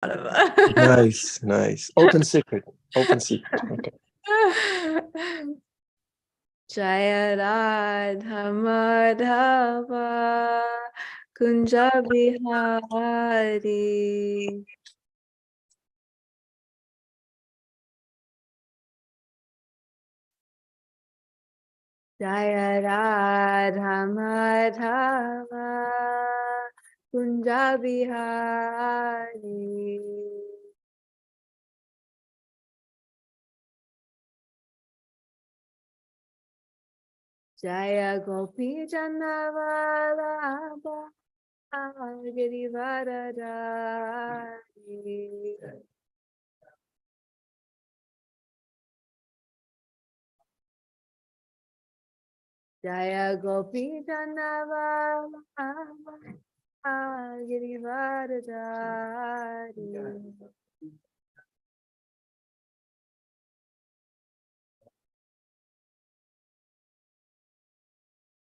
Nice, nice. Open secret. Open secret. Okay. Jaya Radha Madhava Kunja Bihari. Jaya Radha Madhava Kunja Bihari. Jaya Gopi Jannavalabha Girivaradari. Jaya Gopi Jannavalabha Girivaradari.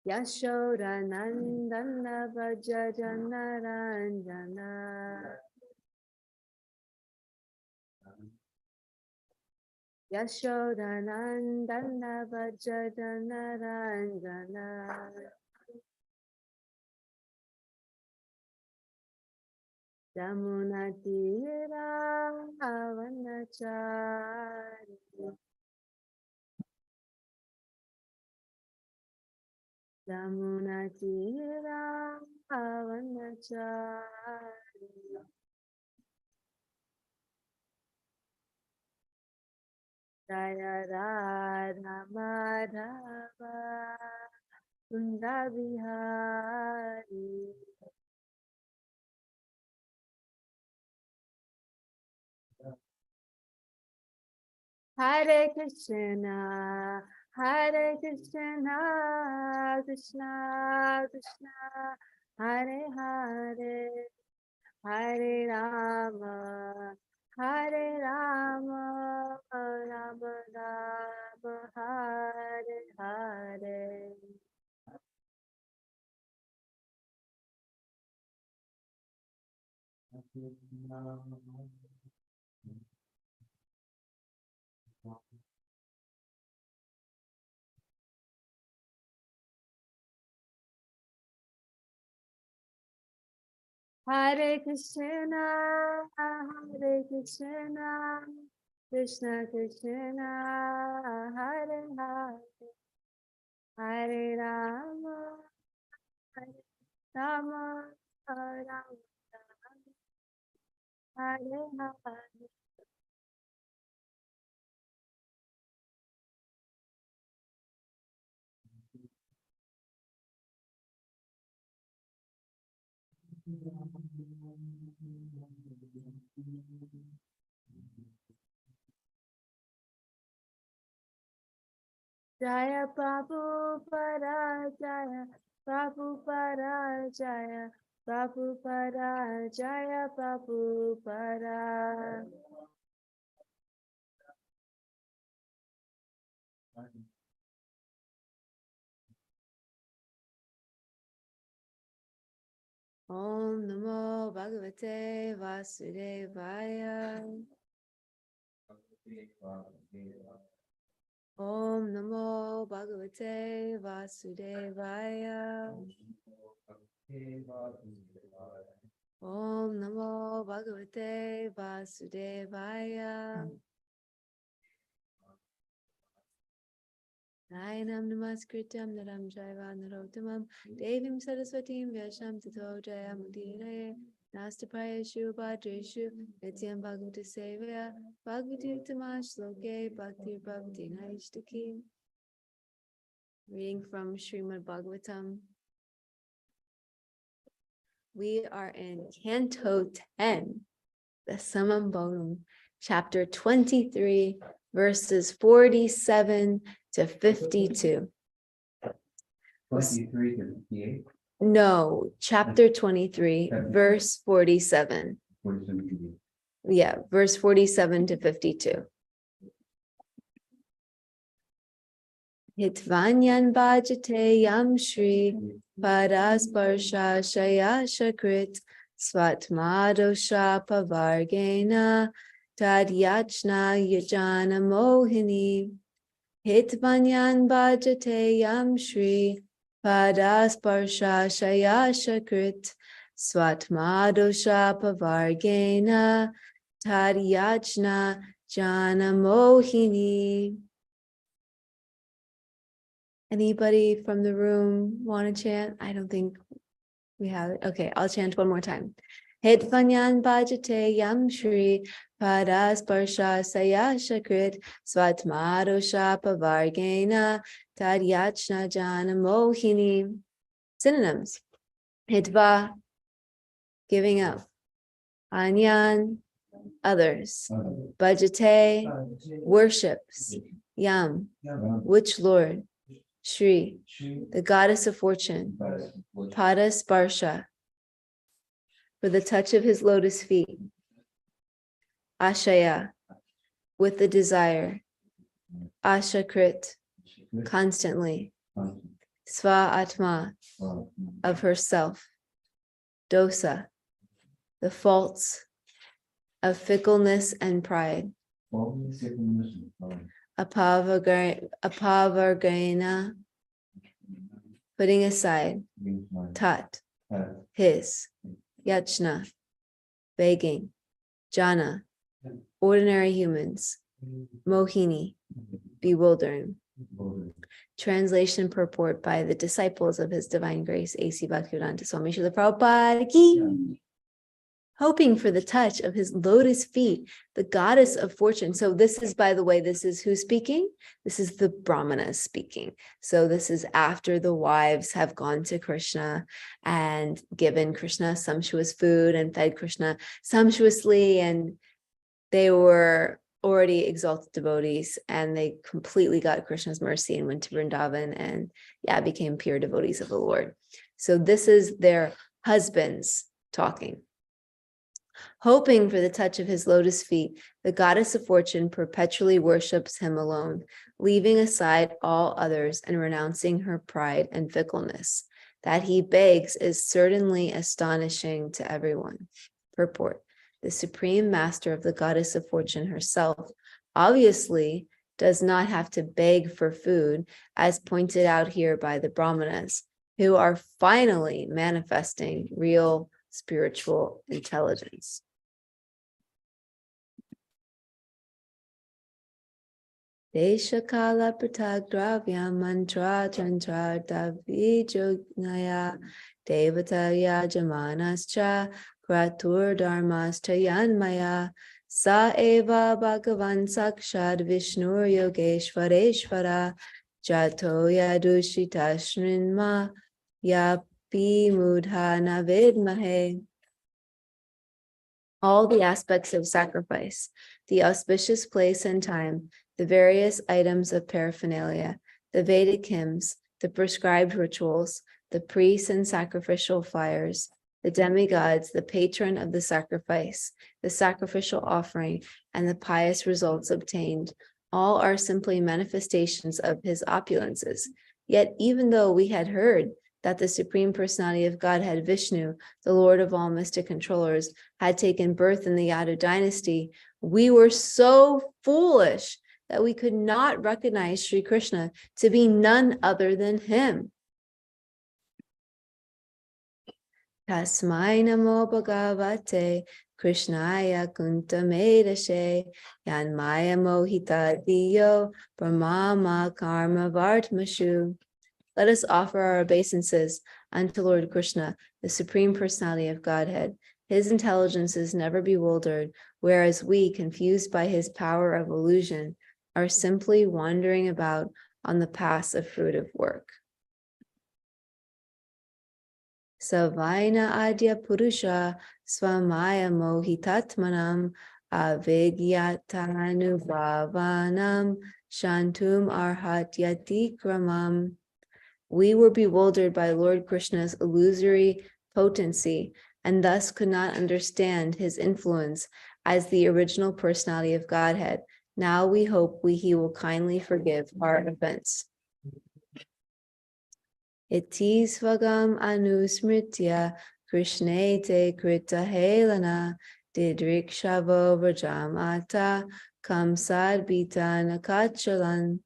Yashoda Nandana Vaja Janaranjana. Yashoda Nandana Vaja Janaranjana. Jamuna Tira Avanachari. Jamuna Tira Avanachari. Jaya Radha Madhava Kunda Bihari. Hare Krishna, Hare Krishna, Krishna Krishna, Hare Hare, Hare Rama, Hare Rama, Rama Rama, Hare Hare. Hare Krishna, Hare Krishna, Krishna Krishna, Hare Hare, Hare Rama, Hare Rama, Rama Hare Hare. Jaya Prabhupada, Jaya Prabhupada, Jaya Prabhupada, Jaya Prabhupada. Om Namo Bhagavate Vasudevaya. Om Namo Bhagavate Vasudevaya. Om Namo Bhagavate Vasudevaya. Nayanam Namaskrityam Naram Jaiva Narottamam Devim Saraswatim Vyasham Tato Jayamudire Nastapayashu Bhadreshu Nityam Bhagavata Sevaya Bhagavati Uttama Shloke Bhakti Bhakti Naishtaki. Reading from Srimad Bhagavatam. We are in Canto 10, the Samam Bodham, chapter 23, verses 47 to 52. 23 to 58? No, chapter 23, verse 47. 47. Yeah, verse 47 to 52. Hitvanyan bhajate yam shri parasparsha shaya shakrit Svatmadosha pavargena tadyachna yajana mohini hitvanyan bhajate yam shri padasparsha shayashakrit Svatmadosha pavargena tadyachna jana mohini. Anybody from the room want to chant? I don't think we have it. Okay, I'll chant one more time. Hitvanyan bhajate yam shri padasparsha sayashakrit svatmadosha pavargena tadyachna jana mohini. Synonyms. Hitva, giving up. Anyan, others. Bhajate, worships. Yam, which Lord? Shri, the goddess of fortune. Pada Sparsha, for the touch of his lotus feet. Ashaya, with the desire. Ashakrit, constantly. Sva Atma, of herself. Dosa, the faults of fickleness and pride. Apavargana, putting aside. Tat, his. Yachna, begging. Jana, ordinary humans. Mohini, bewildering. Translation purport by the disciples of His Divine Grace, A.C. Bhaktivedanta Swami Srila Prabhupada Ki. Hoping for the touch of his lotus feet, the goddess of fortune. So this is, by the way, this is who speaking? This is the Brahmanas speaking. So this is after the wives have gone to Krishna and given Krishna sumptuous food and fed Krishna sumptuously, and they were already exalted devotees, and they completely got Krishna's mercy and went to Vrindavan and became pure devotees of the Lord. So this is their husbands talking. Hoping for the touch of his lotus feet, the goddess of fortune perpetually worships him alone, leaving aside all others and renouncing her pride and fickleness. That he begs is certainly astonishing to everyone. Purport. The supreme master of the goddess of fortune herself obviously does not have to beg for food, as pointed out here by the Brahmanas, who are finally manifesting real spiritual intelligence. Deshakala pratagravya mantra tantra davijognaya devataya jamanascha kratur dharmascha yanmaya sa eva bhagavan sakshad vishnur yogeshvareshvara jato yadushita shrinma yapi mudha navidmahe. All the aspects of sacrifice, the auspicious place and time, the various items of paraphernalia, the Vedic hymns, the prescribed rituals, the priests and sacrificial fires, the demigods, the patron of the sacrifice, the sacrificial offering, and the pious results obtained, all are simply manifestations of his opulences. Yet even though we had heard that the Supreme Personality of Godhead, Vishnu, the Lord of all mystic controllers, had taken birth in the Yadu dynasty, we were so foolish that we could not recognize Sri Krishna to be none other than him. Tasmai namo bhagavate Krishnaya kuntamedashe yanmaya mohita diyo brahmama karma vartmashu. Let us offer our obeisances unto Lord Krishna, the Supreme Personality of Godhead. His intelligence is never bewildered, whereas we, confused by his power of illusion, are simply wandering about on the paths of fruitive work. Savaina adya purusha swamaya mohitatmanam avigyatanubavanam shantum arhatyati kramam. We were bewildered by Lord Krishna's illusory potency and thus could not understand his influence as the original personality of Godhead. Now we hope he will kindly forgive our offense. Iti svagam anusmritya Krishnete Krita Helana Didrikshavo Vrajamata Kamsad Bita Nakachalan.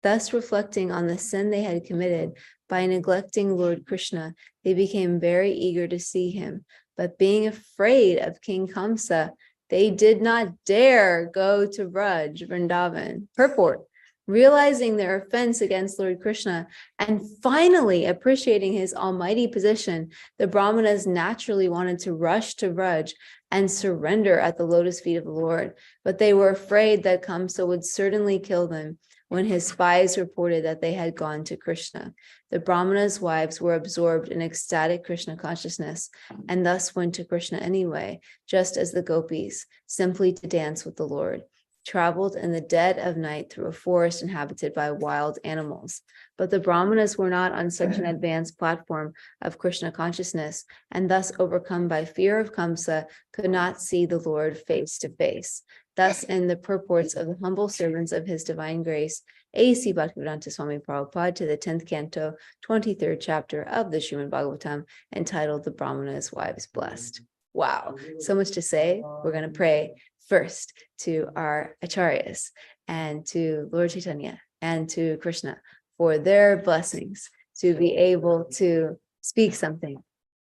Thus, reflecting on the sin they had committed by neglecting Lord Krishna, they became very eager to see him. But being afraid of King Kamsa, they did not dare go to Braj, Vrindavan. Purport: realizing their offense against Lord Krishna and finally appreciating his almighty position, the Brahmanas naturally wanted to rush to Braj and surrender at the lotus feet of the Lord. But they were afraid that Kamsa would certainly kill them when his spies reported that they had gone to Krishna. The Brahmanas' wives were absorbed in ecstatic Krishna consciousness and thus went to Krishna anyway, just as the gopis, simply to dance with the Lord, traveled in the dead of night through a forest inhabited by wild animals. But the Brahmanas were not on such an advanced platform of Krishna consciousness, and thus overcome by fear of Kamsa, could not see the Lord face to face. Thus, in the purports of the humble servants of his divine grace, A.C. Bhaktivedanta Swami Prabhupada to the 10th canto, 23rd chapter of the Srimad Bhagavatam, entitled The Brahmana's Wives Blessed. Wow, so much to say. We're going to pray first to our acharyas and to Lord Chaitanya and to Krishna for their blessings to be able to speak something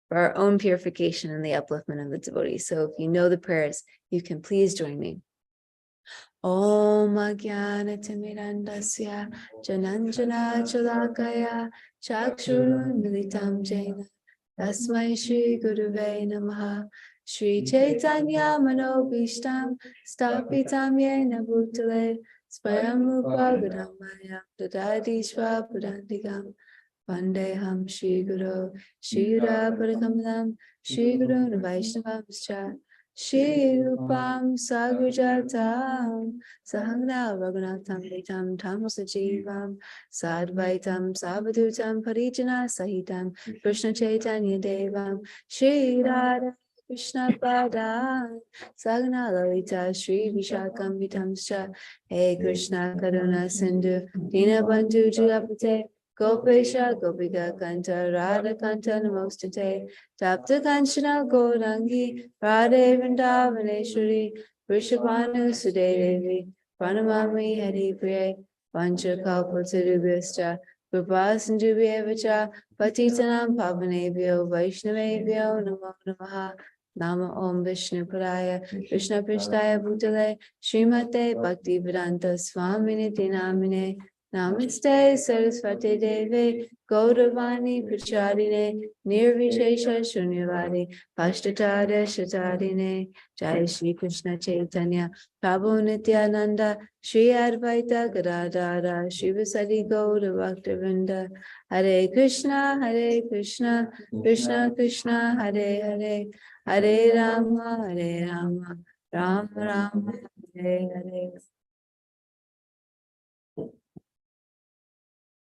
for our own purification and the upliftment of the devotees. So if you know the prayers, you can please join me. Om Ajnana Timirandasya Jananjana Chalakaya Chakshurun Militam Jena Tasmai Shri Guruve Namaha Shri Chaitanya Manobishtam Stapitam Yena Bhutale Swayam Rupa Gadamaya Dadadi Swapadantikam Vandeham Shri Guru Shri Radha Shri Guru Vaishnavamscha Shri Rupam Sagrajatam Sahagna Raghunatham Vitam Tam Sajivam Sadvaitam Savadutam Parijana Sahitam Krishna Chaitanya Devam Shri Radha Krishna Pada Sagna Lalita Shri Vishakam Vitamscha Hey Krishna Karuna Sindhu Dinabandhu Jayapate Gopesha Gopika Kanta Radha Kanta Namostate Tapta Kanchana Gaurangi Radhe Vrindavaneshwari Vrishabhanu Sudevi Pranamami Hari Priye Pancha Kalpatarubhyascha Kripa Sindhubhyevacha Patitanam Pavanebhyo Vaishnavebhyo Namo Namaha Nama Om Vishnu Padaya Krishna Prishtaya Bhutale Srimate Bhaktivedanta Swamini Namine Namaste Saraswati Deve Gauravani Pracharine Nirvishesha Shunyavadi Pashtatara Shatarine Jai Shri Krishna Chaitanya Prabhu Nityananda Shri Advaita Gadadara Shri Vasadi Gaura Bhaktivinoda Hare Krishna Krishna Krishna Hare Hare Hare Rama Rama Rama Hare Hare.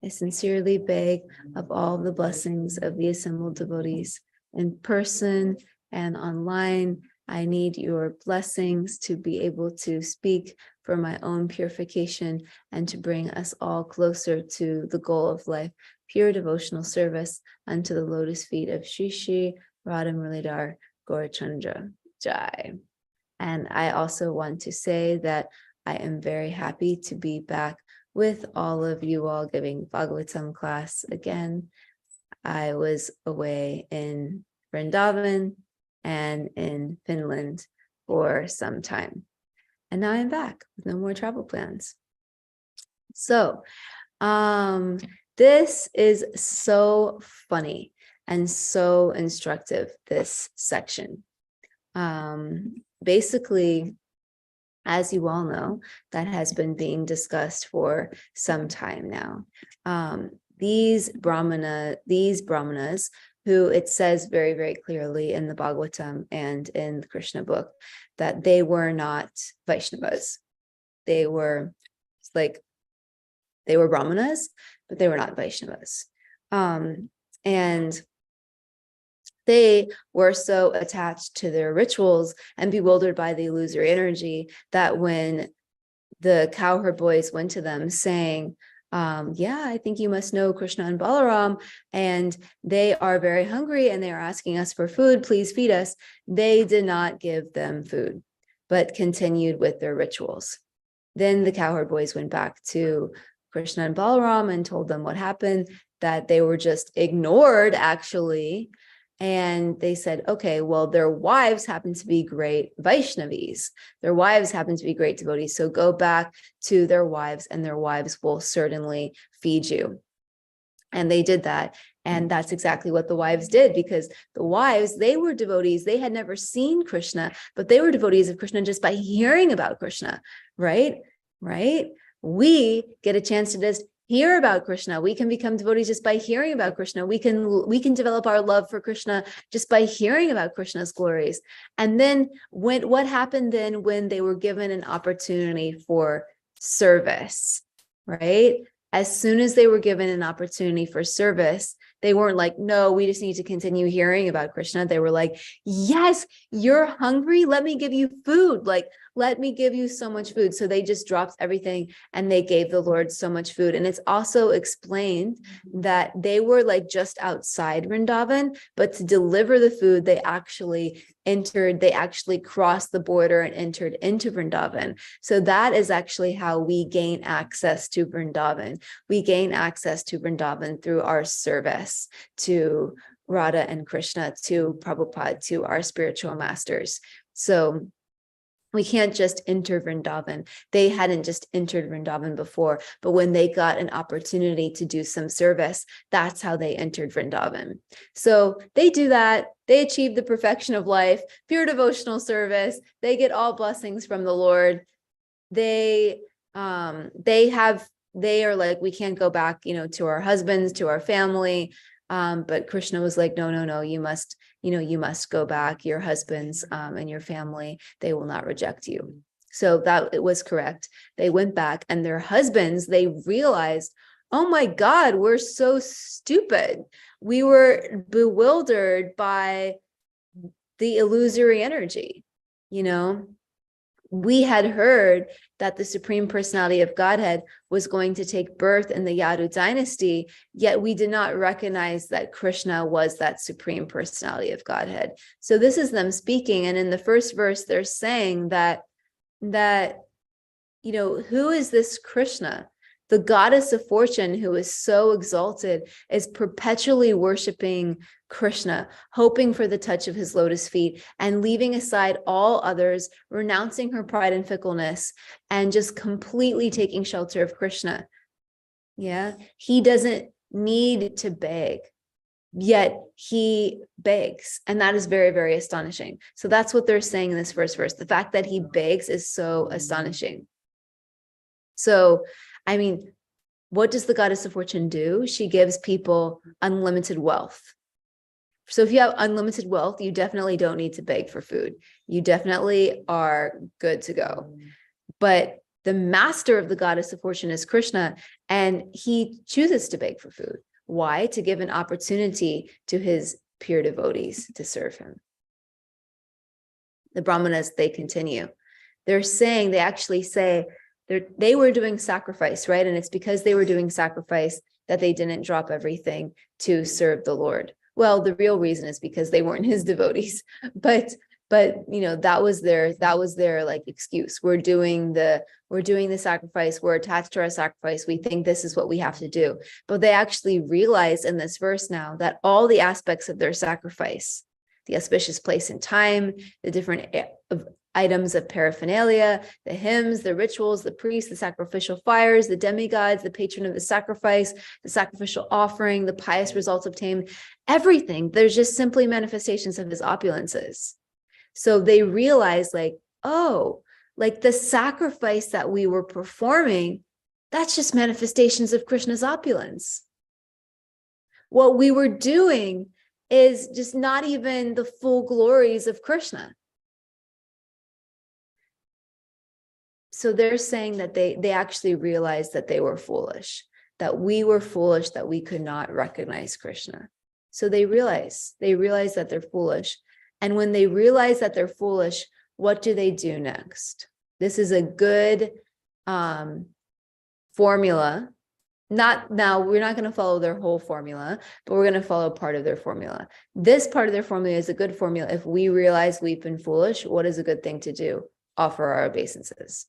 I sincerely beg of all the blessings of the assembled devotees in person and online. I need your blessings to be able to speak for my own purification and to bring us all closer to the goal of life, pure devotional service unto the lotus feet of Shri Shri Radha Muralidhar Gaurachandra Jai. And I also want to say that I am very happy to be back with all of you all giving Bhagavatam class again. I was away in Vrindavan and in Finland for some time. And now I'm back with no more travel plans. So this is so funny and so instructive, this section. Basically, as you all know, that has been being discussed for some time now. These brahmanas, who it says very, very clearly in the Bhagavatam and in the Krishna book, that they were not Vaishnavas. They were brahmanas, but they were not Vaishnavas. And they were so attached to their rituals and bewildered by the illusory energy that when the cowherd boys went to them saying, yeah, I think you must know Krishna and Balaram, and they are very hungry and they are asking us for food. Please feed us. They did not give them food, but continued with their rituals. Then the cowherd boys went back to Krishna and Balaram and told them what happened, that they were just ignored, actually. And they said, okay, well, their wives happen to be great Vaishnavis. Their wives happen to be great devotees. So go back to their wives and their wives will certainly feed you. And they did that. And that's exactly what the wives did, because the wives, they were devotees. They had never seen Krishna, but they were devotees of Krishna just by hearing about Krishna, right? Right? We get a chance to just hear about Krishna. We can become devotees just by hearing about Krishna. We can develop our love for Krishna just by hearing about Krishna's glories. And then what happened then when they were given an opportunity for service, right? As soon as they were given an opportunity for service, they weren't like, no, we just need to continue hearing about Krishna. They were like, yes, you're hungry. Let me give you food. Like, let me give you so much food. So they just dropped everything and they gave the Lord so much food. And it's also explained that they were like just outside Vrindavan, but to deliver the food, they actually crossed the border and entered into Vrindavan. So that is actually how we gain access to Vrindavan. We gain access to Vrindavan through our service to Radha and Krishna, to Prabhupada, to our spiritual masters. So we can't just enter Vrindavan. They hadn't just entered Vrindavan before, but when they got an opportunity to do some service, that's how they entered Vrindavan. So they do that. They achieve the perfection of life, pure devotional service. They get all blessings from the Lord. They are like, we can't go back, to our husbands, to our family. But Krishna was like, no, you must go back. Your husbands and your family, they will not reject you. So that it was correct. They went back, and their husbands, they realized, oh my God, we're so stupid. We were bewildered by the illusory energy. We had heard that the Supreme Personality of Godhead was going to take birth in the Yadu dynasty, yet we did not recognize that Krishna was that Supreme Personality of Godhead. So this is them speaking, and in the first verse, they're saying that who is this Krishna? The goddess of fortune, who is so exalted, is perpetually worshiping Krishna, hoping for the touch of his lotus feet and leaving aside all others, renouncing her pride and fickleness, and just completely taking shelter of Krishna. Yeah, he doesn't need to beg, yet he begs. And that is very, very astonishing. So that's what they're saying in this first verse. The fact that he begs is so astonishing. So, what does the goddess of fortune do? She gives people unlimited wealth. So if you have unlimited wealth, you definitely don't need to beg for food. You definitely are good to go. But the master of the goddess of fortune is Krishna, and he chooses to beg for food. Why? To give an opportunity to his pure devotees to serve him. The Brahmanas, they continue. They actually say, they were doing sacrifice, right? And it's because they were doing sacrifice that they didn't drop everything to serve the Lord. Well, the real reason is because they weren't his devotees, but that was their like excuse. We're doing the sacrifice. We're attached to our sacrifice. We think this is what we have to do. But they actually realize in this verse now that all the aspects of their sacrifice, the auspicious place and time, the different items of paraphernalia, the hymns, the rituals, the priests, the sacrificial fires, the demigods, the patron of the sacrifice, the sacrificial offering, the pious results obtained, everything, there's just simply manifestations of his opulences. So they realize the sacrifice that we were performing, that's just manifestations of Krishna's opulence. What we were doing is just not even the full glories of Krishna. So they're saying that they actually realized that they were foolish, that we were foolish, that we could not recognize Krishna. So they realize that they're foolish. And when they realize that they're foolish, what do they do next? This is a good formula Not now, we're not going to follow their whole formula, but we're going to follow part of their formula. This part of their formula is a good formula. If we realize we've been foolish, what is a good thing to do? Offer our obeisances.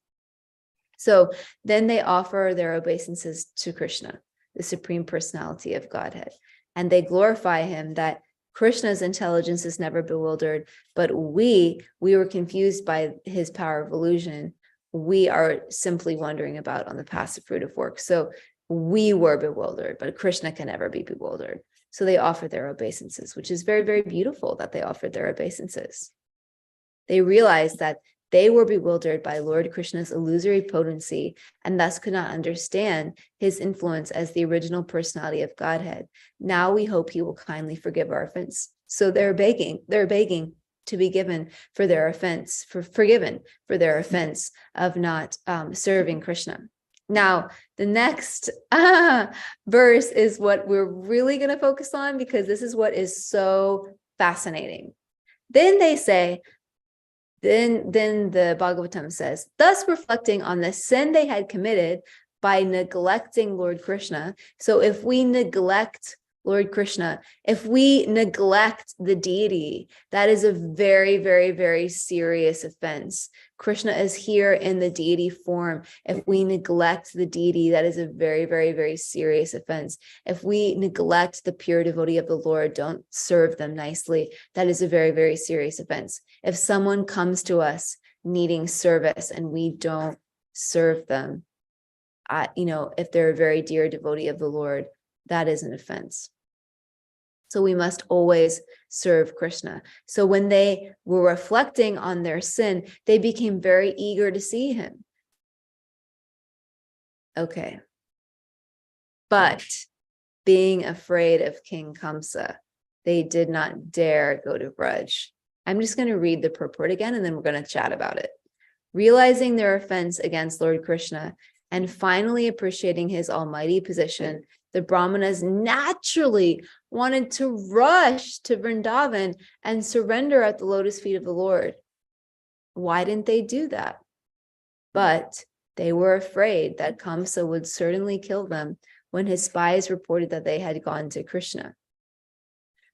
So then they offer their obeisances to Krishna, the Supreme Personality of Godhead, and they glorify him that Krishna's intelligence is never bewildered, but we were confused by his power of illusion. We are simply wondering about on the passive fruit of work. So we were bewildered, but Krishna can never be bewildered. So they offer their obeisances, which is very, very beautiful that they offered their obeisances. They realized that they were bewildered by Lord Krishna's illusory potency and thus could not understand his influence as the original personality of Godhead. Now we hope he will kindly forgive our offense. So they're begging to be forgiven for their offense of not serving Krishna. Now, the next verse is what we're really going to focus on, because this is what is so fascinating. Then they say, then the Bhagavatam says, thus reflecting on the sin they had committed by neglecting Lord Krishna. So if we neglect Lord Krishna, if we neglect the deity, that is a very, very, very serious offense. Krishna is here in the deity form. If we neglect the deity, that is a very, very, very serious offense. If we neglect the pure devotee of the Lord, don't serve them nicely, that is a very, very serious offense. If someone comes to us needing service and we don't serve them, if they're a very dear devotee of the Lord, that is an offense. So we must always serve Krishna. So when they were reflecting on their sin, they became very eager to see him. Okay. But being afraid of King Kamsa, they did not dare go to Braj. I'm just going to read the purport again, and then we're going to chat about it. Realizing their offense against Lord Krishna and finally appreciating his almighty position, the Brahmanas naturally wanted to rush to Vrindavan and surrender at the lotus feet of the Lord. Why didn't they do that? But they were afraid that Kamsa would certainly kill them when his spies reported that they had gone to Krishna.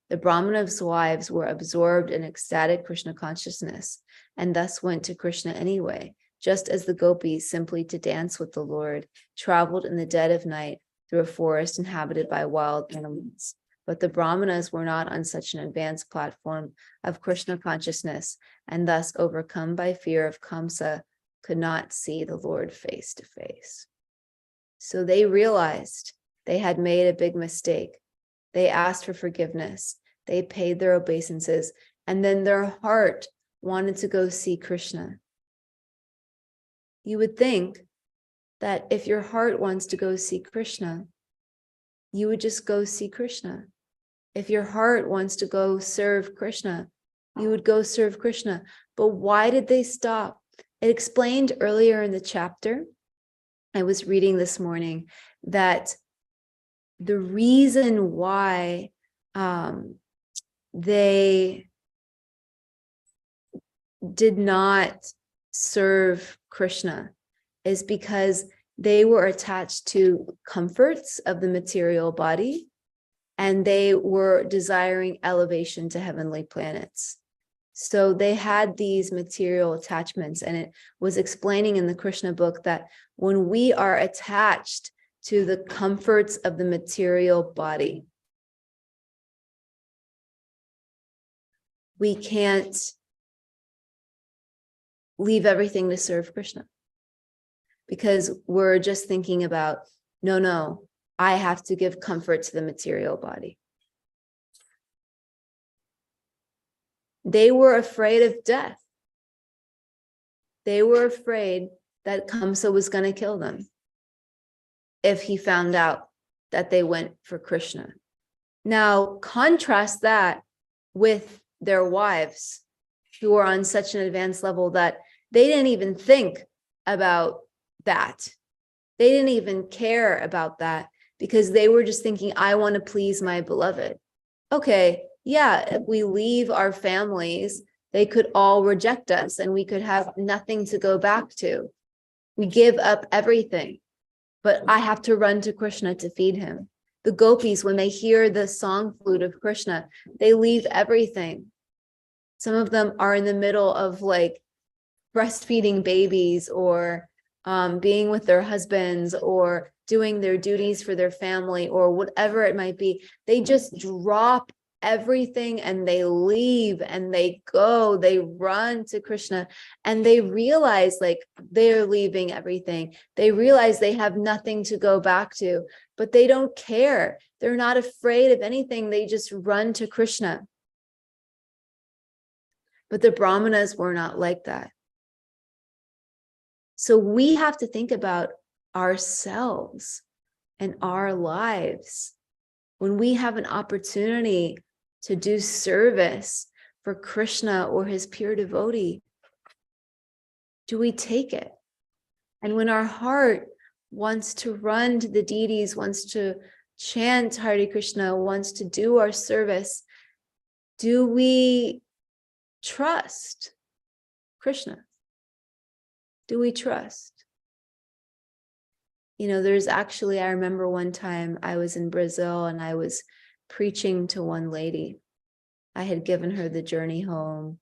The Brahmana's wives were absorbed in ecstatic Krishna consciousness and thus went to Krishna anyway, just as the gopis, simply to dance with the Lord, traveled in the dead of night through a forest inhabited by wild animals. But the Brahmanas were not on such an advanced platform of Krishna consciousness, and thus, overcome by fear of Kamsa, could not see the Lord face to face. So they realized they had made a big mistake. They asked for forgiveness. They paid their obeisances, and then their heart wanted to go see Krishna. You would think that if your heart wants to go see Krishna, you would just go see Krishna. If your heart wants to go serve Krishna, you would go serve Krishna. But why did they stop? It explained earlier in the chapter, I was reading this morning, that the reason why they did not serve Krishna is because they were attached to comforts of the material body, and they were desiring elevation to heavenly planets. So they had these material attachments, and it was explaining in the Krishna book that when we are attached to the comforts of the material body, we can't leave everything to serve Krishna, because we're just thinking about, no, I have to give comfort to the material body. They were afraid of death. They were afraid that Kamsa was going to kill them if he found out that they went for Krishna. Now, contrast that with their wives, who were on such an advanced level that they didn't even think about that. They didn't even care about that, because they were just thinking, I want to please my beloved. Okay, yeah, if we leave our families, they could all reject us and we could have nothing to go back to. We give up everything. but I have to run to Krishna to feed him. The gopis, when they hear the song flute of Krishna, they leave everything. Some of them are in the middle of like breastfeeding babies or being with their husbands or doing their duties for their family or whatever it might be. They just drop everything and they leave and they go, they run to Krishna, and they realize like they're leaving everything. They realize they have nothing to go back to, but they don't care. They're not afraid of anything. They just run to Krishna. But the Brahmanas were not like that. So we have to think about ourselves and our lives. When we have an opportunity to do service for Krishna or his pure devotee, do we take it? And when our heart wants to run to the deities, wants to chant Hare Krishna, wants to do our service, do we trust Krishna? Do we trust? You know, there's actually, I remember one time I was in Brazil and I was preaching to one lady. I had given her the journey home.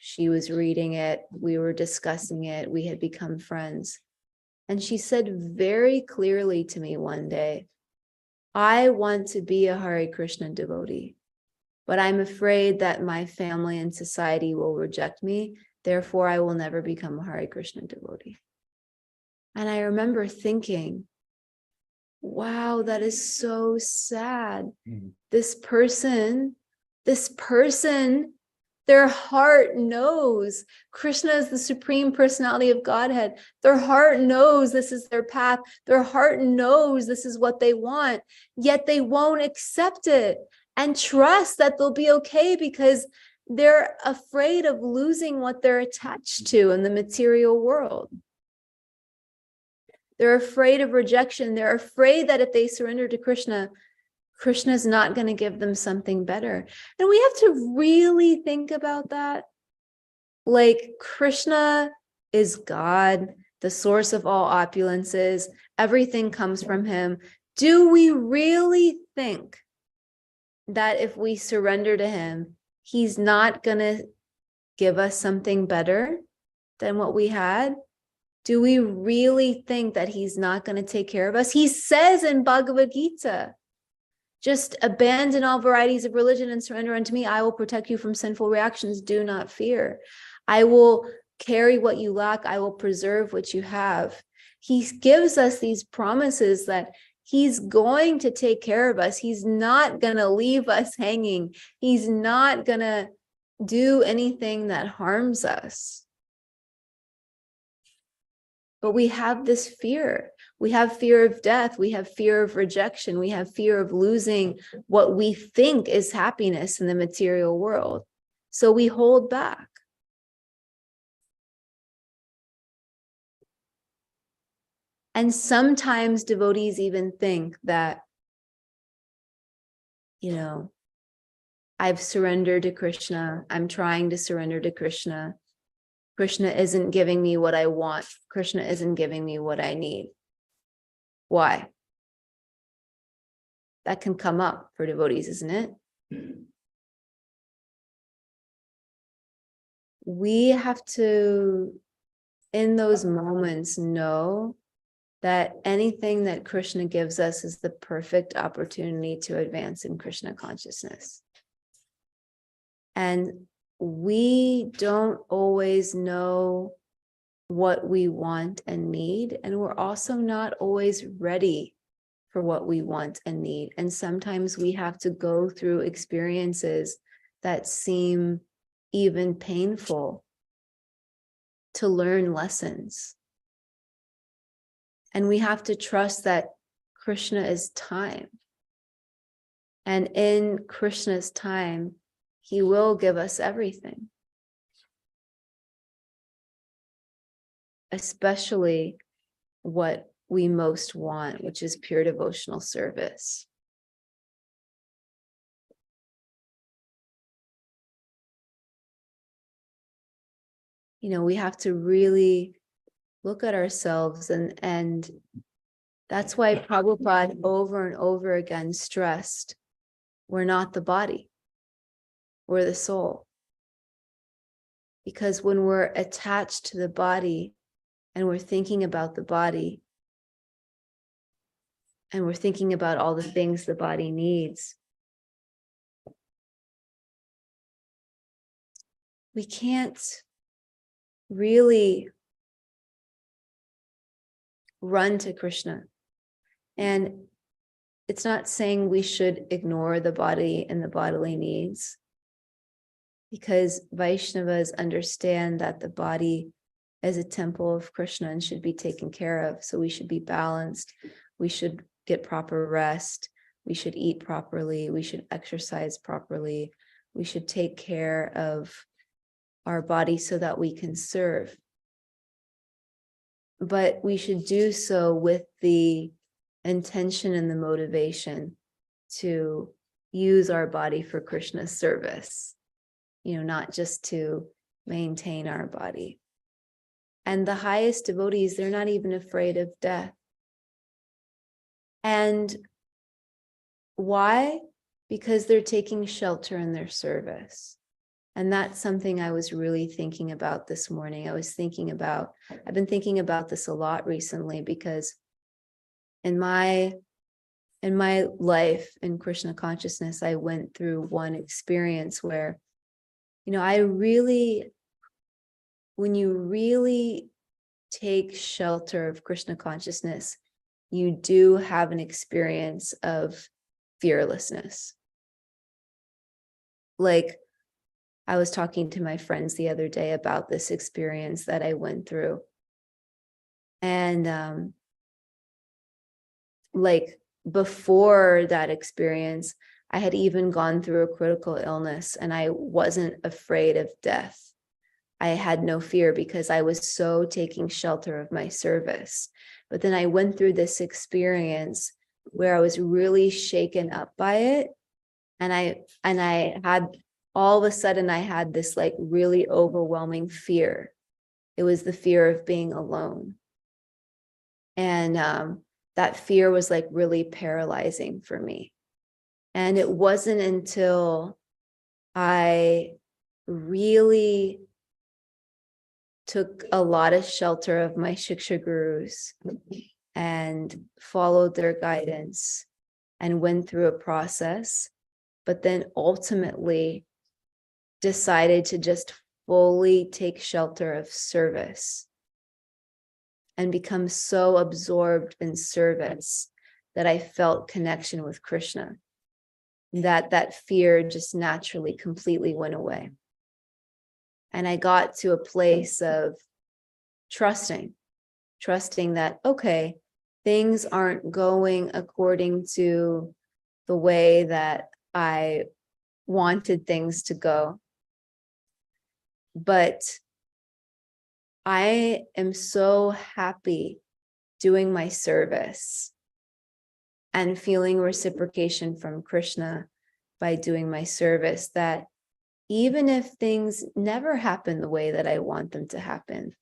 She was reading it. We were discussing it. We had become friends. And she said very clearly to me one day, I want to be a Hare Krishna devotee, but I'm afraid that my family and society will reject me. Therefore, I will never become a Hare Krishna devotee. And I remember thinking, wow, that is so sad. This person, their heart knows Krishna is the Supreme Personality of Godhead. Their heart knows this is their path. Their heart knows this is what they want, yet they won't accept it and trust that they'll be okay because they're afraid of losing what they're attached to in the material world. They're afraid of rejection. They're afraid that if they surrender to Krishna, Krishna is not going to give them something better. And we have to really think about that. Like, Krishna is God, the source of all opulences. Everything comes from him. Do we really think that if we surrender to him, he's not going to give us something better than what we had? Do we really think that he's not going to take care of us? He says in Bhagavad Gita, just abandon all varieties of religion and surrender unto me. I will protect you from sinful reactions. Do not fear. I will carry what you lack. I will preserve what you have. He gives us these promises that he's going to take care of us. He's not going to leave us hanging. He's not going to do anything that harms us. But we have this fear. We have fear of death. We have fear of rejection. We have fear of losing what we think is happiness in the material world. So we hold back. And sometimes devotees even think that, you know, I've surrendered to Krishna. I'm trying to surrender to Krishna. Krishna isn't giving me what I want. Krishna isn't giving me what I need. Why? That can come up for devotees, isn't it? We have to, in those moments, know that anything that Krishna gives us is the perfect opportunity to advance in Krishna consciousness. And we don't always know what we want and need, and we're also not always ready for what we want and need. And sometimes we have to go through experiences that seem even painful to learn lessons. And we have to trust that Krishna is time. And in Krishna's time, he will give us everything. Especially what we most want, which is pure devotional service. You know, we have to really look at ourselves and That's why Prabhupada over and over again stressed, we're not the body, we're the soul. Because when we're attached to the body and we're thinking about the body and we're thinking about all the things the body needs, we can't really run to Krishna. And it's not saying we should ignore the body and the bodily needs, because Vaishnavas understand that the body is a temple of Krishna and should be taken care of. So we should be balanced. We should get proper rest. We should eat properly. We should exercise properly. We should take care of our body so that we can serve. But we should do so with the intention and the motivation to use our body for Krishna's service, not just to maintain our body. And the highest devotees, they're not even afraid of death. And why? Because they're taking shelter in their service. And that's something I was really thinking about this morning. I've been thinking about this a lot recently, because in my life in Krishna consciousness, I went through one experience where, when you really take shelter of Krishna consciousness, you do have an experience of fearlessness. Like, I was talking to my friends the other day about this experience that I went through. And before that experience, I had even gone through a critical illness and I wasn't afraid of death. I had no fear because I was so taking shelter of my service. But then I went through this experience where I was really shaken up by it. And I had, all of a sudden I had this really overwhelming fear. It was the fear of being alone. And that fear was really paralyzing for me. And it wasn't until I really took a lot of shelter of my Shiksha gurus and followed their guidance and went through a process, but then ultimately decided to just fully take shelter of service and become so absorbed in service that I felt connection with Krishna, that fear just naturally completely went away. And I got to a place of trusting that, okay, things aren't going according to the way that I wanted things to go. But I am so happy doing my service and feeling reciprocation from Krishna by doing my service, that even if things never happen the way that I want them to happen,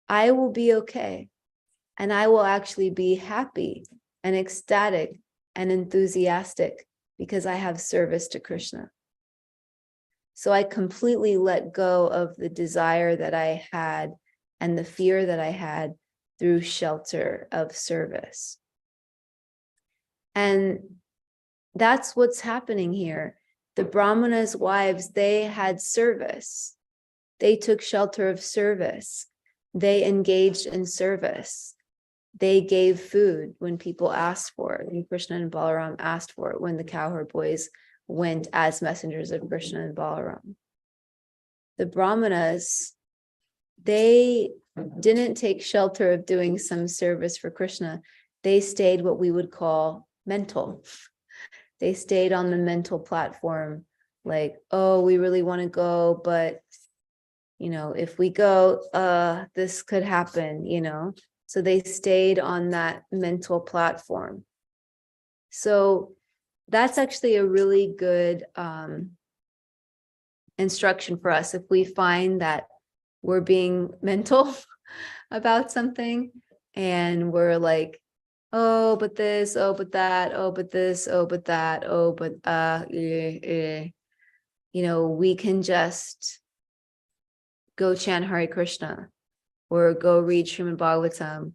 I will be okay. And I will actually be happy and ecstatic and enthusiastic because I have service to Krishna. So I completely let go of the desire that I had and the fear that I had through shelter of service. And that's what's happening here. The Brahmana's wives, they had service. They took shelter of service. They engaged in service. They gave food when people asked for it, when Krishna and Balaram asked for it, when the cowherd boys went as messengers of Krishna and Balaram. The Brahmanas, they didn't take shelter of doing some service for Krishna. They stayed what we would call mental. They stayed on the mental platform, oh, we really want to go, but if we go, this could happen, So they stayed on that mental platform. So that's actually a really good instruction for us. If we find that we're being mental about something and we're oh, but this, oh, but that, oh, but this, oh, but that, oh, but you know, we can just go chant Hare Krishna, or go read Srimad Bhagavatam,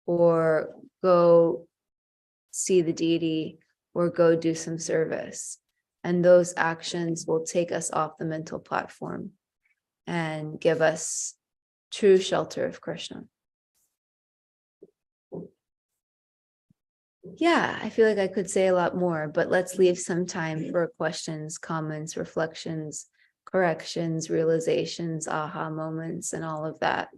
or go see the deity, or go do some service. And those actions will take us off the mental platform and give us true shelter of Krishna. Yeah, I feel like I could say a lot more, but let's leave some time for questions, comments, reflections, corrections, realizations, aha moments, and all of that.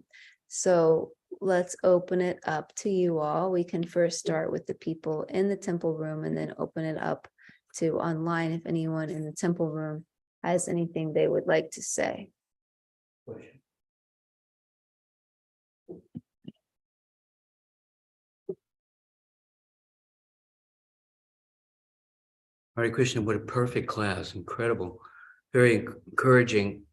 So let's open it up to you all. We can first start with the people in the temple room and then open it up to online if anyone in the temple room has anything they would like to say. Hare Krishna, what a perfect class, incredible, very encouraging,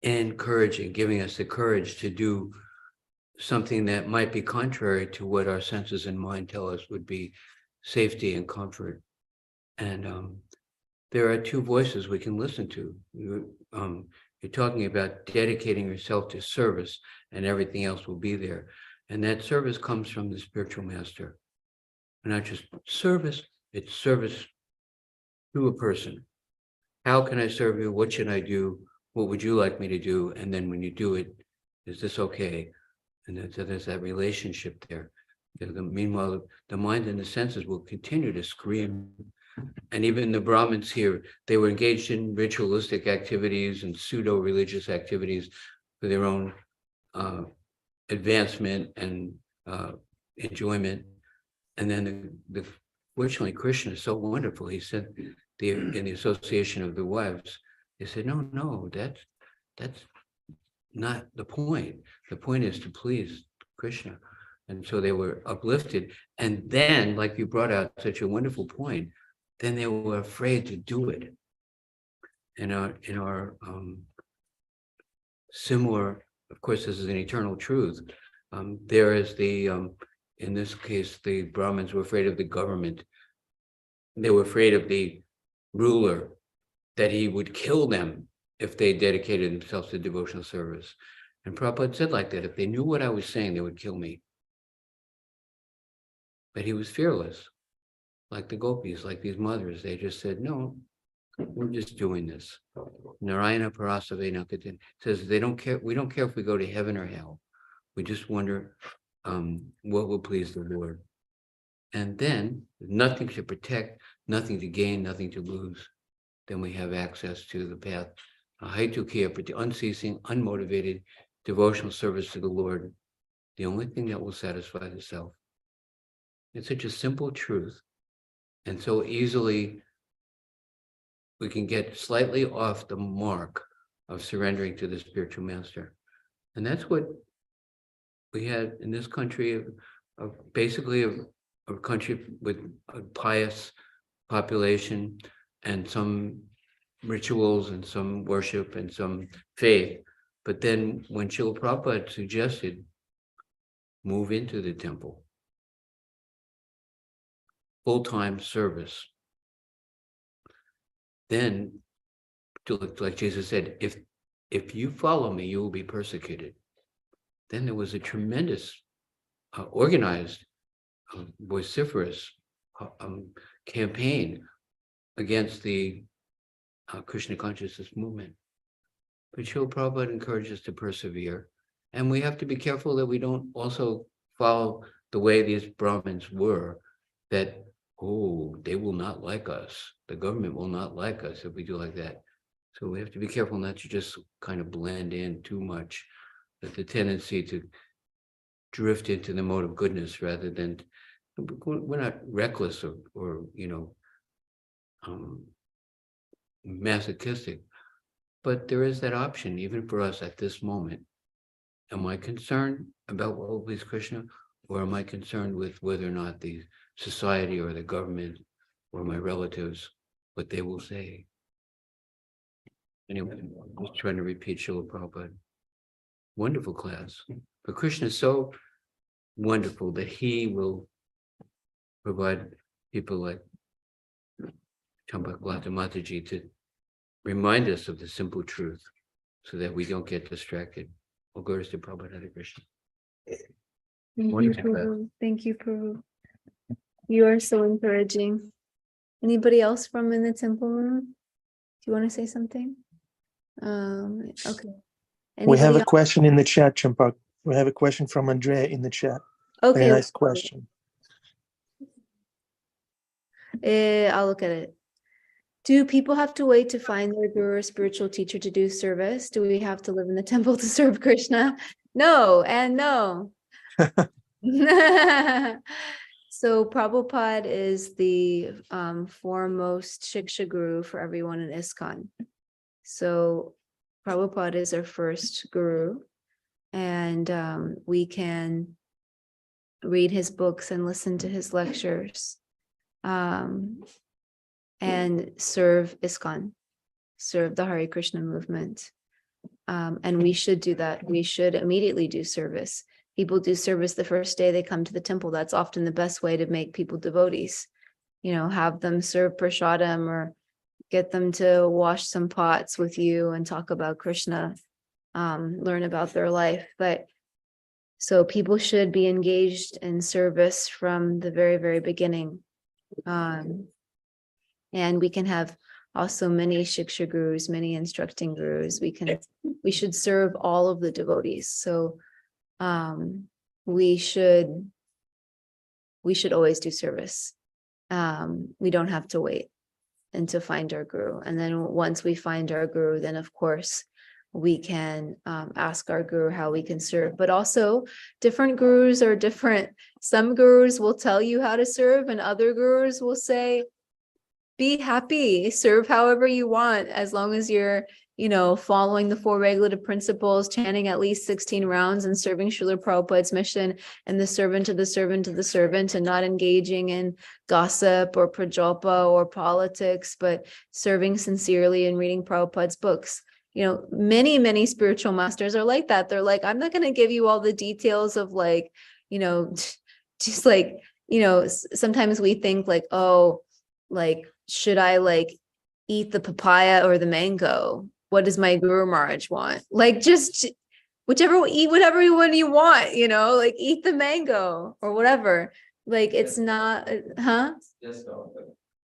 giving us the courage to do something that might be contrary to what our senses and mind tell us would be safety and comfort. And there are two voices we can listen to. You're talking about dedicating yourself to service, and everything else will be there. And that service comes from the spiritual master. And not just service, it's service to a person. How can I serve you? What should I do? What would you like me to do? And then when you do it, is this okay? And there's that relationship there. Meanwhile, the mind and the senses will continue to scream. And even the Brahmins here, they were engaged in ritualistic activities and pseudo-religious activities for their own advancement and enjoyment. And then fortunately, Krishna is so wonderful. He said, in the association of the wives, he said, no, that's not the point. The point is to please Krishna. And so they were uplifted. And then, like you brought out such a wonderful point, then they were afraid to do it. In our similar, of course, this is an eternal truth. There is in this case, the Brahmins were afraid of the government. They were afraid of the ruler, that he would kill them if they dedicated themselves to devotional service. And Prabhupada said like that, if they knew what I was saying, they would kill me. But he was fearless, like the gopis, like these mothers. They just said, no, we're just doing this. Narayana Parasave Nakatin says they don't care. We don't care if we go to heaven or hell. We just wonder what will please the Lord. And then nothing to protect, nothing to gain, nothing to lose. Then we have access to the path. Haitukiya, but the unceasing, unmotivated devotional service to the Lord, the only thing that will satisfy the self. It's such a simple truth. And so easily we can get slightly off the mark of surrendering to the spiritual master. And that's what we had in this country, basically a country with a pious population and some rituals and some worship and some faith. But then when Srila Prabhupada suggested move into the temple, full-time service, then, like Jesus said, if you follow me, you will be persecuted. Then there was a tremendous, organized, vociferous campaign against the Krishna consciousness movement. But Srila Prabhupada encourages us to persevere. And we have to be careful that we don't also follow the way these Brahmins were, that, oh, they will not like us. The government will not like us if we do like that. So we have to be careful not to just kind of blend in too much, that the tendency to drift into the mode of goodness rather than, we're not reckless or masochistic, but there is that option even for us at this moment. Am I concerned about what will please Krishna, or am I concerned with whether or not the society or the government or my relatives, what they will say? Anyway, I'm just trying to repeat Srila Prabhupada. Wonderful class. But Krishna is so wonderful that he will provide people like Champakalata Mataji to remind us of the simple truth so that we don't get distracted. All glories to Prabhupada. Hare Krishna. Thank you, Wonderful. Prabhu. Thank you, Prabhu. You are so encouraging. Anybody else from in the temple room? Do you want to say something? Okay. We have Anybody a question in the chat, Champak. We have a question from Andrea in the chat. else? Very Okay. nice question. I'll look at it. Do people have to wait to find their guru or spiritual teacher to do service? Do we have to live in the temple to serve Krishna? No, and no. So Prabhupada is the foremost Shiksha guru for everyone in ISKCON. So Prabhupada is our first guru, and we can read his books and listen to his lectures, and serve ISKCON, serve the Hare Krishna movement. And we should do that. We should immediately do service. People do service the first day they come to the temple. That's often the best way to make people devotees. You know, have them serve prasadam or get them to wash some pots with you and talk about Krishna, learn about their life. But so people should be engaged in service from the very, very beginning. And we can have also many Shiksha gurus, many instructing gurus. We should serve all of the devotees. So we should always do service. We don't have to wait and to find our guru. And then once we find our guru, then of course we can ask our guru how we can serve. But also different gurus are different. Some gurus will tell you how to serve, and other gurus will say, be happy, serve however you want, as long as you're, following the 4 regulative principles, chanting at least 16 rounds and serving Srila Prabhupada's mission and the servant to the servant to the servant, and not engaging in gossip or prajalpa or politics, but serving sincerely and reading Prabhupada's books. Many, many spiritual masters are like that. They're like, I'm not going to give you all the details of just like, sometimes we think like, oh, like, should I eat the papaya or the mango? What does my Guru Maharaj want? Like, just eat whatever one you want, like eat the mango or whatever. Like, it's not,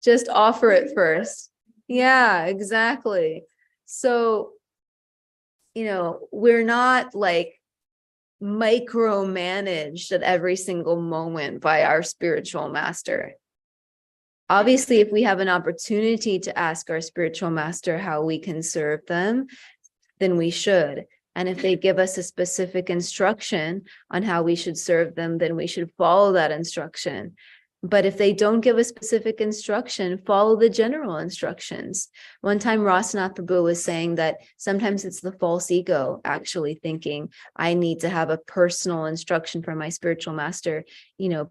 just offer it first. Yeah, exactly. So, we're not like micromanaged at every single moment by our spiritual master. Obviously, if we have an opportunity to ask our spiritual master how we can serve them, then we should. And if they give us a specific instruction on how we should serve them, then we should follow that instruction. But if they don't give a specific instruction, follow the general instructions. One time, Rasanath Prabhu was saying that sometimes it's the false ego actually thinking, I need to have a personal instruction from my spiritual master.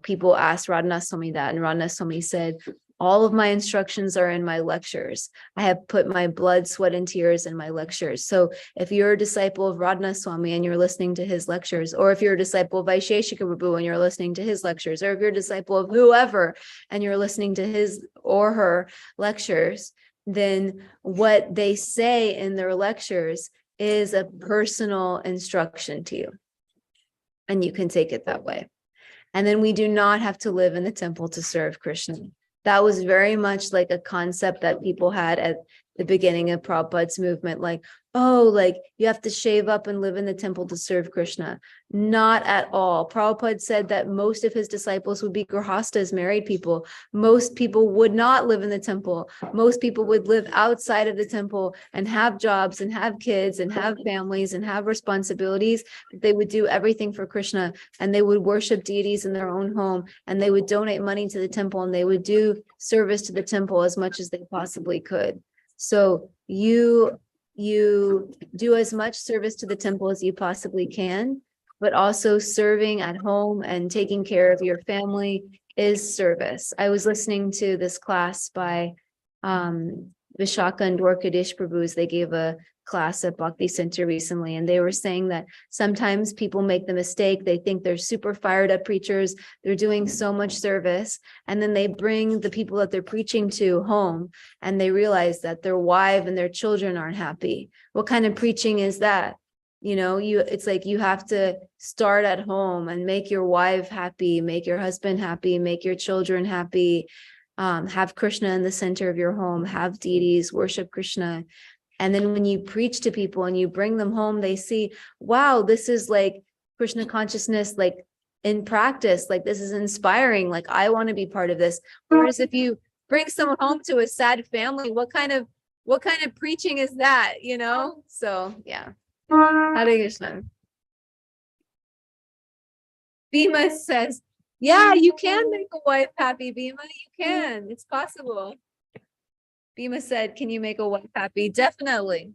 People asked Radhanath Swami that, and Radhanath Swami said, all of my instructions are in my lectures. I have put my blood, sweat, and tears in my lectures. So if you're a disciple of Radhanath Swami and you're listening to his lectures, or if you're a disciple of Vaisheshika Prabhu and you're listening to his lectures, or if you're a disciple of whoever and you're listening to his or her lectures, then what they say in their lectures is a personal instruction to you. And you can take it that way. And then we do not have to live in the temple to serve Krishna. That was very much like a concept that people had at the beginning of Prabhupada's movement, like, oh, like you have to shave up and live in the temple to serve Krishna. Not at all. Prabhupada said that most of his disciples would be grihastas, married people. Most people would not live in the temple. Most people would live outside of the temple and have jobs and have kids and have families and have responsibilities. They would do everything for Krishna, and they would worship deities in their own home, and they would donate money to the temple, and they would do service to the temple as much as they possibly could. So you do as much service to the temple as you possibly can, but also serving at home and taking care of your family is service. I was listening to this class by Vishaka and Dwarkadish Prabhus. They gave a class at Bhakti Center recently, and they were saying that sometimes people make the mistake. They think they're super fired up preachers. They're doing so much service. And then they bring the people that they're preaching to home, and they realize that their wife and their children aren't happy. What kind of preaching is that? It's like you have to start at home and make your wife happy, make your husband happy, make your children happy, have Krishna in the center of your home, have deities, worship Krishna. And then when you preach to people and you bring them home, they see, wow, this is like Krishna consciousness, like in practice, like this is inspiring. Like I want to be part of this. Whereas if you bring someone home to a sad family, what kind of preaching is that, So yeah. Hare Krishna. Bhima says, yeah, you can make a wife happy, Bhima. You can. It's possible. Bhima said, can you make a wife happy? Definitely.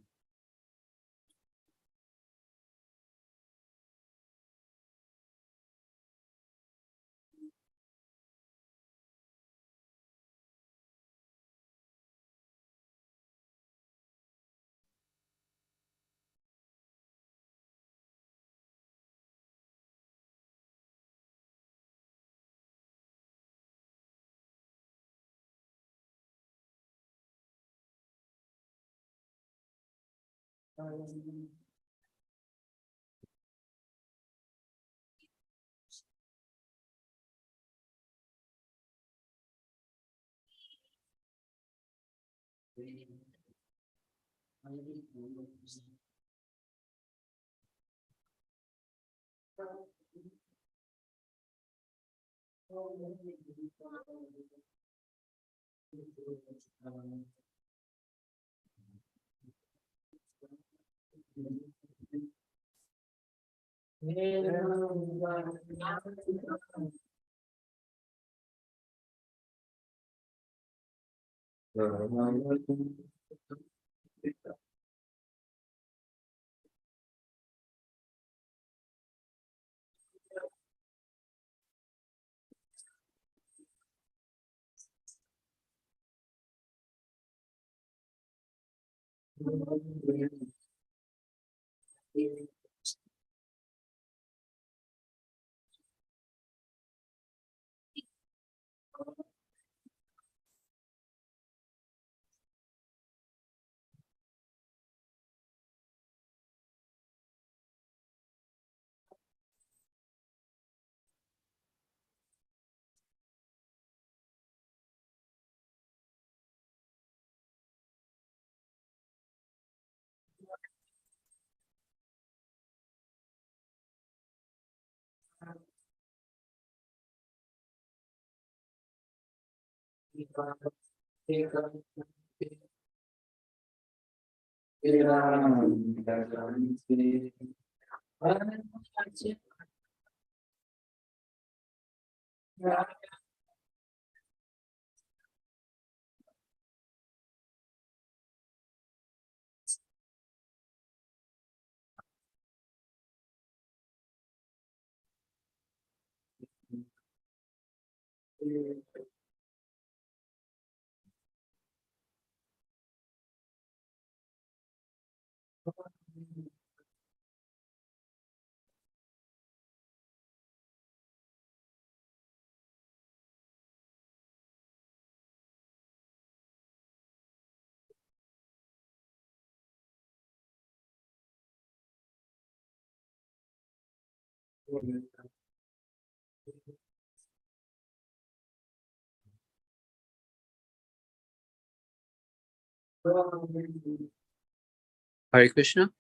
Hare Krishna.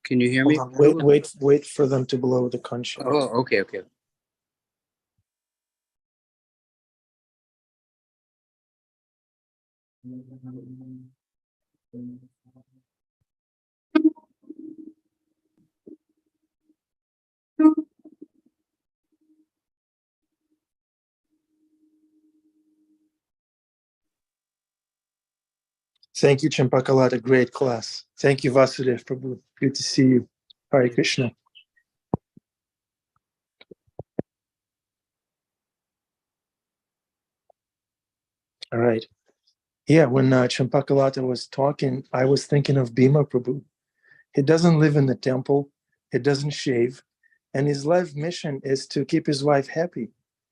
Can you hear me? Hold on. Wait for them to blow the conch shell. Oh, okay. Thank you, Champakalata. Great class. Thank you, Vasudev Prabhu. Good to see you. Hare Krishna. All right. Yeah, when Champakalata was talking, I was thinking of Bhima Prabhu. He doesn't live in the temple. He doesn't shave. And his life mission is to keep his wife happy.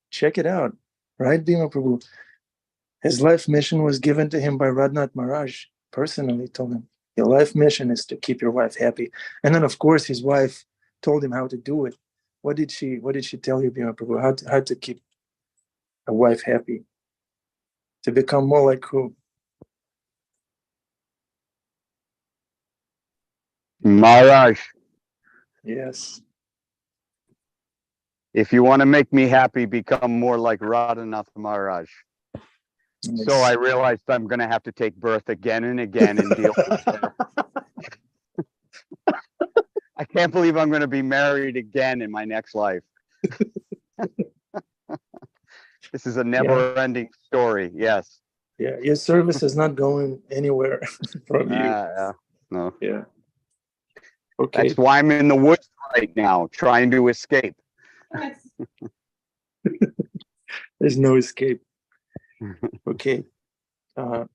Check it out, right, Bhima Prabhu? His life mission was given to him by Radhanath Maharaj, personally told him, your life mission is to keep your wife happy. And then, of course, his wife told him how to do it. What did she tell you, Bhima Prabhu? How to keep a wife happy? To become more like who? Maharaj, Yes. if you want to make me happy, become more like Radhanath Maharaj. Nice. So I realized I'm going to have to take birth again and again and deal with her. I can't believe I'm going to be married again in my next life. This is a never-ending story. Yes. Yeah, your service is not going anywhere from you. No. Yeah. Okay. That's why I'm in the woods right now, trying to escape. There's no escape. Okay. Rupesh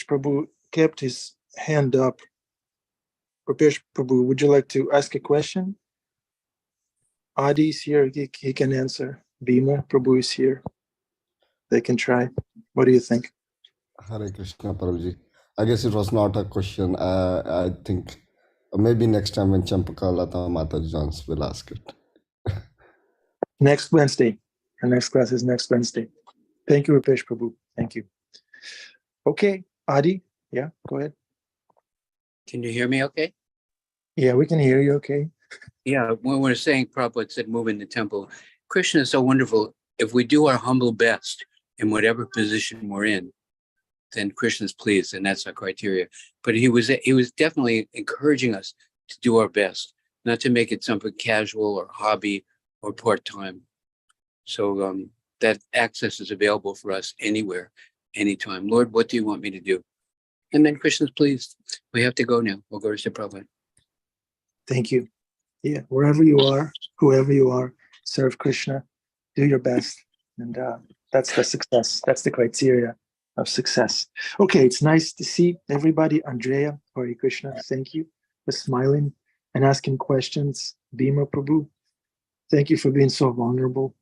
Prabhu kept his hand up. Rupesh Prabhu, would you like to ask a question? Adi is here. He can answer. Bhima Prabhu is here. They can try. What do you think? Hare Krishna Prabhuji. I guess it was not a question. I think maybe next time when Champakalata Mata joins, we'll ask it. Next Wednesday. Our next class is next Wednesday. Thank you, Rupesh Prabhu. Thank you. Okay, Adi. Yeah, go ahead. Can you hear me okay? Yeah, we can hear you okay. Yeah, when we're saying Prabhupada said move in the temple, Krishna is so wonderful. If we do our humble best in whatever position we're in, then Krishna's pleased, and that's our criteria. But he was definitely encouraging us to do our best, not to make it something casual or hobby or part-time. So that access is available for us anywhere, anytime. Lord, what do you want me to do? And then Krishna's pleased. We have to go now. We'll go to Prabhupada. Thank you. Yeah, wherever you are, whoever you are, serve Krishna, do your best. And that's the success. That's the criteria of success. Okay, it's nice to see everybody. Andrea, Hare Krishna, thank you for smiling and asking questions. Bhima Prabhu, thank you for being so vulnerable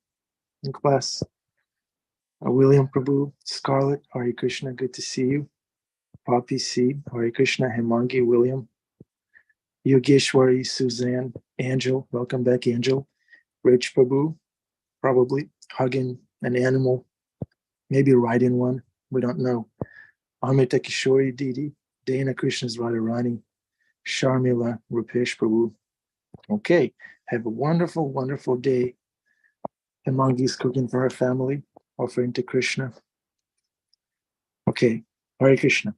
in class. William Prabhu, Scarlett, Hare Krishna, good to see you. Poppy C, Hare Krishna, Hemangi, William. Yogeshwari, Suzanne, Angel, welcome back, Angel. Rich Prabhu, probably hugging an animal, maybe riding one, we don't know. Amrita Kishori, Didi, Dana Krishna's Radharani, Sharmila, Rupesh Prabhu. Okay, have a wonderful, wonderful day. Hemangi's cooking for her family, offering to Krishna. Okay, Hare Krishna.